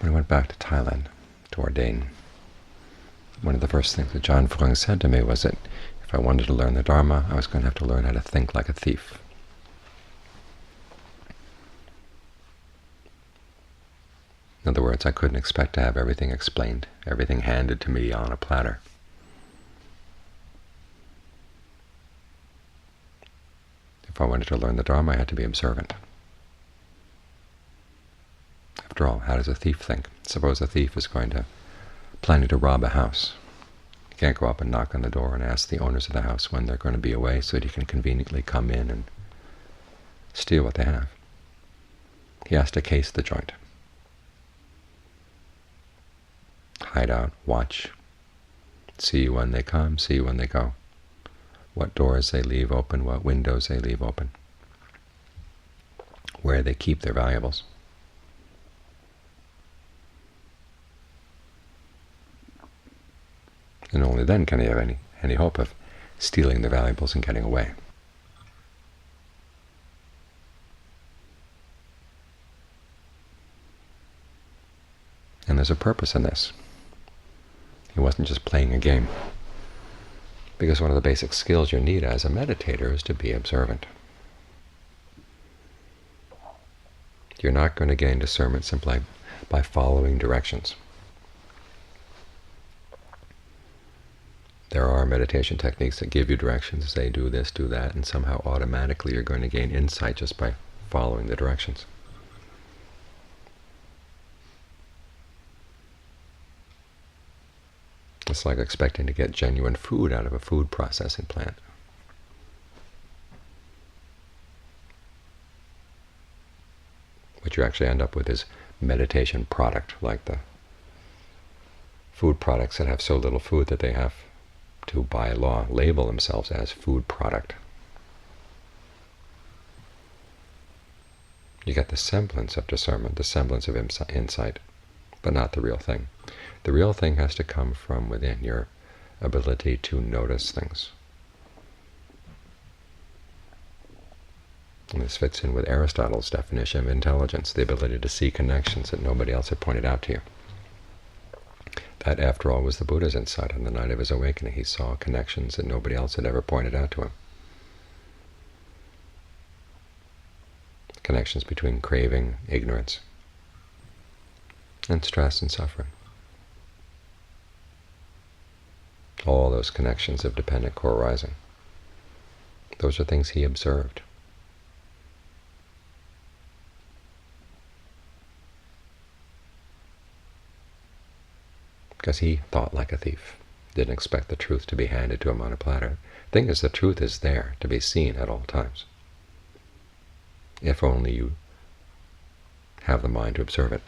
When I went back to Thailand to ordain, one of the first things that John Fung said to me was that if I wanted to learn the Dharma, I was going to have to learn how to think like a thief. In other words, I couldn't expect to have everything explained, everything handed to me on a platter. If I wanted to learn the Dharma, I had to be observant. After all, how does a thief think? Suppose a thief is planning to rob a house. You can't go up and knock on the door and ask the owners of the house when they're going to be away so that you can conveniently come in and steal what they have. He has to case the joint. Hide out, watch, see when they come, see when they go, what doors they leave open, what windows they leave open, where they keep their valuables. And only then can he have any hope of stealing the valuables and getting away. And there's a purpose in this. He wasn't just playing a game, because one of the basic skills you need as a meditator is to be observant. You're not going to gain discernment simply by following directions. There are meditation techniques that give you directions, say do this, do that, and somehow automatically you're going to gain insight just by following the directions. It's like expecting to get genuine food out of a food processing plant. What you actually end up with is meditation product, like the food products that have so little food that they have to, by law, label themselves as food product. You get the semblance of discernment, the semblance of insight, but not the real thing. The real thing has to come from within, your ability to notice things. And this fits in with Aristotle's definition of intelligence, the ability to see connections that nobody else had pointed out to you. That, after all, was the Buddha's insight on the night of his awakening. He saw connections that nobody else had ever pointed out to him. Connections between craving, ignorance, and stress and suffering. All those connections of dependent co-arising. Those are things he observed. Because he thought like a thief, didn't expect the truth to be handed to him on a platter. The thing is, the truth is there to be seen at all times, if only you have the mind to observe it.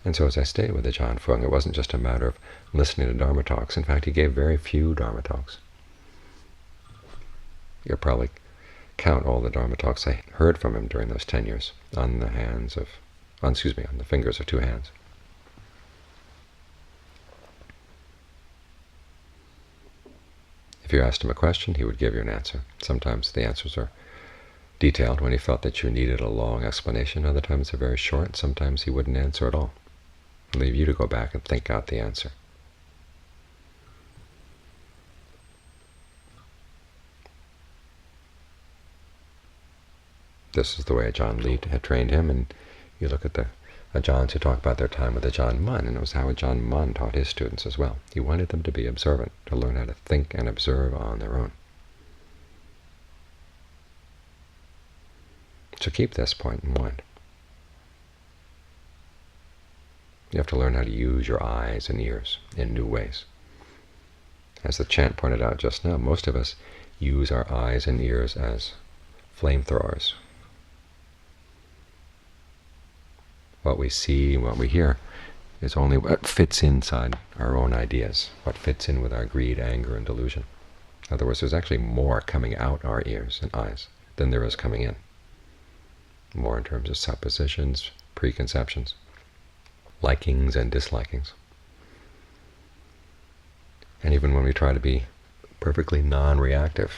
And so as I stayed with Ajahn Fuang, it wasn't just a matter of listening to Dharma talks. In fact, he gave very few Dharma talks. You'll probably count all the Dharma talks I heard from him during those 10 years on the fingers of 2 hands. If you asked him a question, he would give you an answer. Sometimes the answers are detailed when he felt that you needed a long explanation. Other times they're very short. Sometimes he wouldn't answer at all. He'd leave you to go back and think out the answer. This is the way Ajahn Lee had trained him, and you look at the Ajahns who talk about their time with Ajahn Mun, and it was how Ajahn Mun taught his students as well. He wanted them to be observant, to learn how to think and observe on their own. So keep this point in mind. You have to learn how to use your eyes and ears in new ways. As the chant pointed out just now, most of us use our eyes and ears as flamethrowers. What we see and what we hear is only what fits inside our own ideas, what fits in with our greed, anger, and delusion. In other words, there's actually more coming out our ears and eyes than there is coming in. More in terms of suppositions, preconceptions, likings and dislikings. And even when we try to be perfectly non-reactive,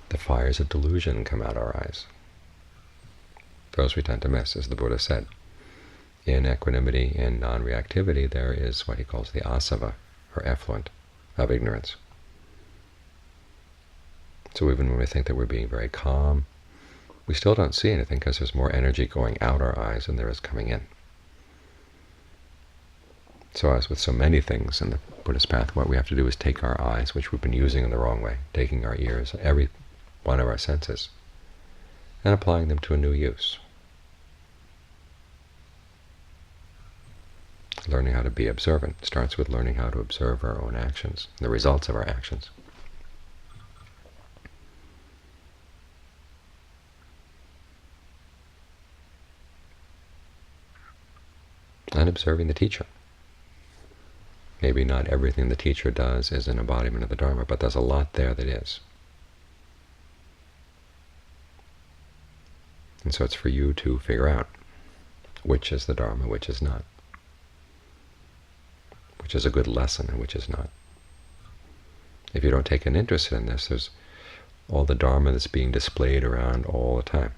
the fires of delusion come out our eyes. Those we tend to miss, as the Buddha said. In equanimity, in non-reactivity, there is what he calls the asava, or effluent, of ignorance. So even when we think that we're being very calm, we still don't see anything because there's more energy going out our eyes than there is coming in. So as with so many things in the Buddhist path, what we have to do is take our eyes, which we've been using in the wrong way, taking our ears, every one of our senses, and applying them to a new use. Learning how to be observant starts with learning how to observe our own actions, the results of our actions. And observing the teacher. Maybe not everything the teacher does is an embodiment of the Dharma, but there's a lot there that is. And so it's for you to figure out which is the Dharma, which is not, which is a good lesson and which is not. If you don't take an interest in this, there's all the Dharma that's being displayed around all the time,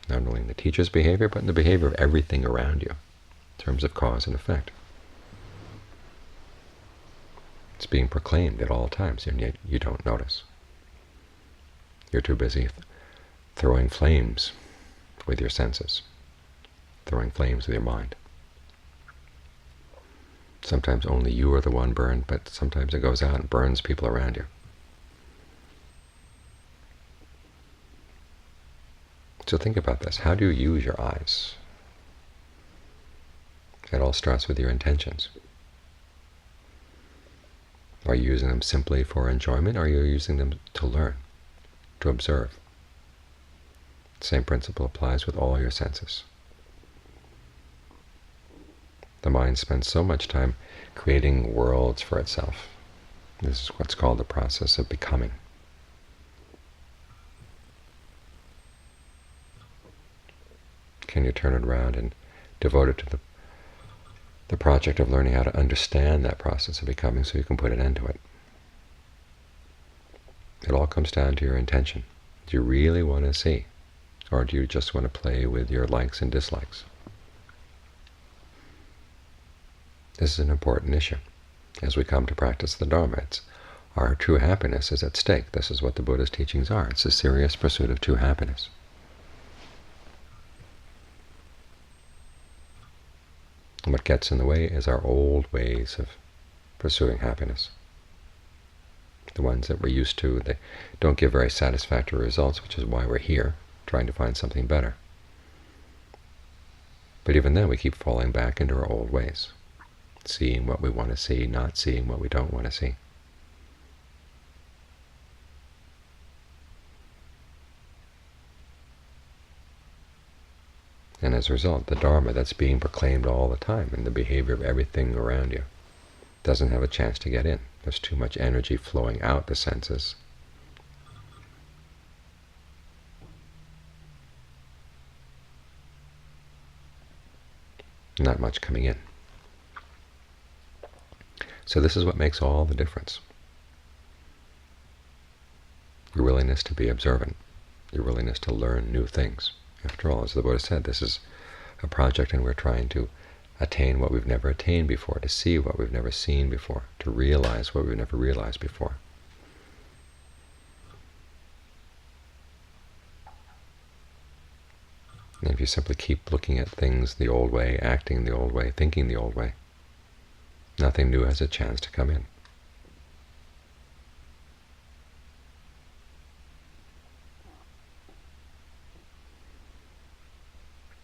not only in the teacher's behavior, but in the behavior of everything around you, in terms of cause and effect. It's being proclaimed at all times, and yet you don't notice. You're too busy throwing flames with your senses, throwing flames with your mind. Sometimes only you are the one burned, but sometimes it goes out and burns people around you. So think about this. How do you use your eyes? It all starts with your intentions. Are you using them simply for enjoyment, or are you using them to learn, to observe? The same principle applies with all your senses. The mind spends so much time creating worlds for itself. This is what's called the process of becoming. Can you turn it around and devote it to the project of learning how to understand that process of becoming so you can put an end to it? It all comes down to your intention. Do you really want to see, or do you just want to play with your likes and dislikes? This is an important issue. As we come to practice the Dharma, our true happiness is at stake. This is what the Buddha's teachings are. It's a serious pursuit of true happiness. And what gets in the way is our old ways of pursuing happiness. The ones that we're used to, they don't give very satisfactory results, which is why we're here, trying to find something better. But even then, we keep falling back into our old ways, seeing what we want to see, not seeing what we don't want to see. And as a result, the Dharma that's being proclaimed all the time in the behavior of everything around you doesn't have a chance to get in. There's too much energy flowing out the senses. Not much coming in. So this is what makes all the difference. Your willingness to be observant, your willingness to learn new things. After all, as the Buddha said, this is a project and we're trying to attain what we've never attained before, to see what we've never seen before, to realize what we've never realized before. And if you simply keep looking at things the old way, acting the old way, thinking the old way, nothing new has a chance to come in.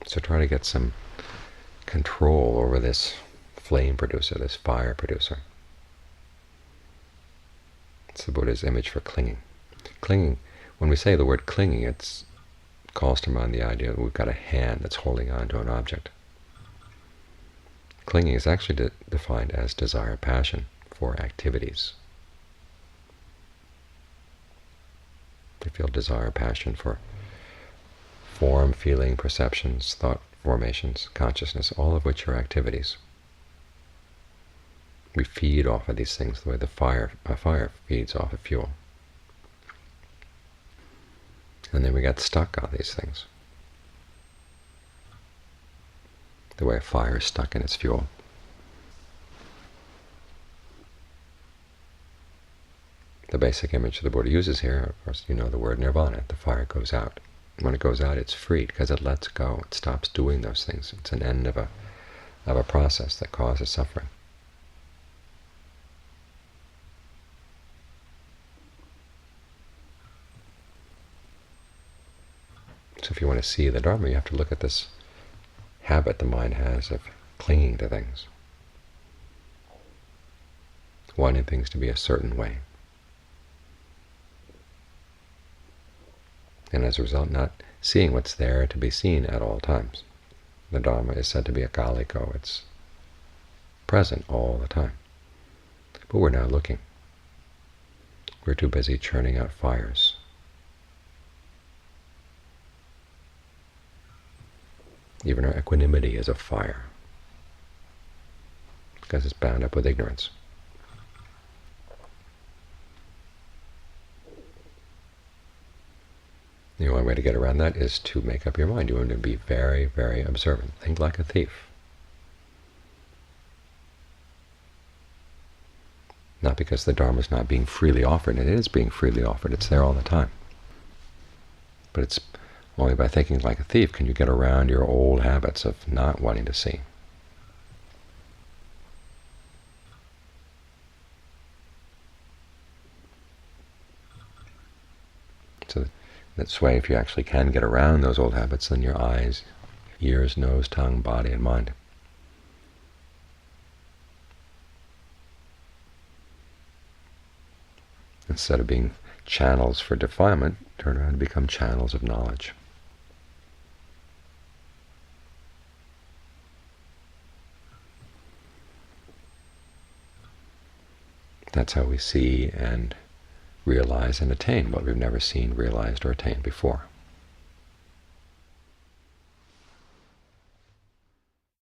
So try to get some control over this flame producer, this fire producer. It's the Buddha's image for clinging. Clinging, when we say the word clinging, it calls to mind the idea that we've got a hand that's holding on to an object. Clinging is actually defined as desire, passion for activities. You feel desire, passion for form, feeling, perceptions, thought formations, consciousness, all of which are activities. We feed off of these things the way a fire feeds off of fuel. And then we get stuck on these things. the way a fire is stuck in its fuel. The basic image the Buddha uses here, of course, you know the word nirvana. The fire goes out. When it goes out, it's freed because it lets go. It stops doing those things. It's an end of a process that causes suffering. So if you want to see the Dharma, you have to look at this habit the mind has of clinging to things, wanting things to be a certain way, and as a result not seeing what's there to be seen at all times. The Dharma is said to be a kaliko. It's present all the time. But we're not looking. We're too busy churning out fires. Even our equanimity is a fire, because it's bound up with ignorance. The only way to get around that is to make up your mind. You want to be very, very observant. Think like a thief. Not because the Dharma is not being freely offered. It is being freely offered. It's there all the time. But it's only by thinking like a thief can you get around your old habits of not wanting to see. So this way, if you actually can get around those old habits, then your eyes, ears, nose, tongue, body, and mind instead of being channels for defilement, turn around to become channels of knowledge. That's how we see and realize and attain what we've never seen, realized, or attained before.